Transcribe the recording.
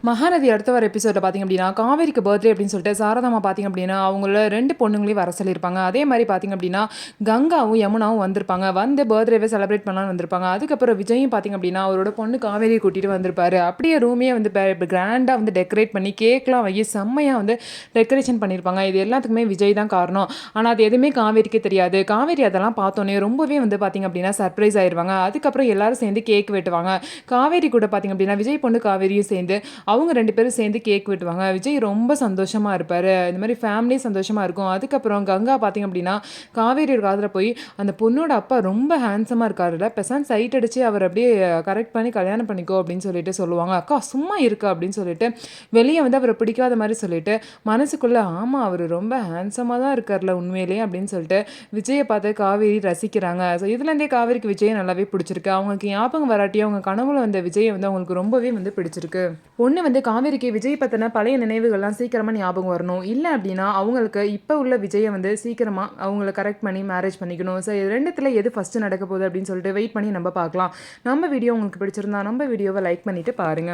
மகாநதி அடுத்த வர எபிசோட பார்த்தீங்க அப்படின்னா, காவேரிக்கு பர்த்டே அப்படின்னு சொல்லிட்டு சாரதாம்மா பார்த்தீங்க அப்படின்னா, அவங்கள 2 பொண்ணுங்களையும் வர சொல்லியிருப்பாங்க. அதே மாரி பார்த்தீங்க அப்படின்னா, கங்காவும், யமுனாவும் வந்திருப்பாங்க. வந்து பர்த்டேவ செலிப்ரேட் பண்ணலான்னு வந்திருப்பாங்க. அதுக்கப்புறம் விஜயும் பார்த்தீங்க அப்படின்னா, அவரோட பொண்ணு காவேரியை கூட்டிட்டு வந்திருப்பாரு. அப்படியே ரூமே வந்து கிராண்டா வந்து டெக்கரேட் பண்ணி, கேக்லாம் வாங்கி செம்மையா வந்து டெக்கரேஷன் பண்ணியிருப்பாங்க. இது எல்லாத்துக்குமே விஜய் தான் காரணம். ஆனா, அது எதுவுமே காவேரிக்கு தெரியாது. காவேரி அதெல்லாம் பார்த்தோன்னே ரொம்பவே வந்து பார்த்தீங்க அப்படின்னா, சர்ப்ரைஸ் ஆயிருவாங்க. அதுக்கப்புறம் எல்லாரும் சேர்ந்து கேக் வெட்டுவாங்க. காவேரி கூட பார்த்தீங்க அப்படின்னா, விஜய் பொண்ணு காவேரியும் சேர்ந்து அவங்க 2 பேரும் சேர்ந்து கேக் வெட்டுவாங்க. விஜய் ரொம்ப சந்தோஷமா இருப்பாரு. இந்த மாரி ஃபேமிலி சந்தோஷமா இருக்கும். அதுக்கப்புறம் கங்கா பார்த்தீங்க அப்படின்னா, காவேரியோட காதுல போய், "அந்த பொண்ணோட அப்பா ரொம்ப ஹேண்ட்ஸமா இருக்காருல்ல, பெசாம சைட் அடிச்சு அவர அப்படியே கரெக்ட் பண்ணி கல்யாணம் பண்ணிக்கோ" அப்படின்னு சொல்லிட்டு சொல்லுவாங்க. "அக்கா சும்மா இருக்க" அப்படின்னு சொல்லிட்டு வெளிய வந்து அவர பிடிக்காத மாரி சொல்லிட்டு, மனசுக்குள்ள "ஆமா அவரு ரொம்ப ஹேண்ட்ஸமா தான் இருக்கார்ல உண்மையிலேயே" அப்படின்னு சொல்லிட்டு விஜய பார்த்து காவேரி ரசிக்கிறாங்க. ஸோ இதுலேருந்தே காவேரிக்கு விஜய நல்லாவே பிடிச்சிருக்கு. அவங்களுக்கு ஞாபகம் வராட்டியும் அவங்க கனவுல வந்த விஜய வந்து அவங்களுக்கு ரொம்பவே வந்து பிடிச்சிருக்கு. ஒண்ணு வந்து காவேரிக்கு விஜய் பத்தின பழைய நினைவுகள்லாம் சீக்கிரமா ஞாபகம் வரணும். இல்ல அப்டின்னா, அவங்களுக்கு இப்ப உள்ள விஜய வந்து சீக்கிரமா அவங்கள கரெக்ட் பண்ணி மேரேஜ் பண்ணிக்கணும். ஸோ இது 2த்துல எது ஃபர்ஸ்ட்டு நடக்க போகுது அப்டின்னு சொல்லிட்டு வெயிட் பண்ணி நம்ம பார்க்கலாம். நம்ம வீடியோ உங்களுக்கு பிடிச்சிருந்தா நம்ம வீடியோவ லைக் பண்ணிட்டு பாருங்க.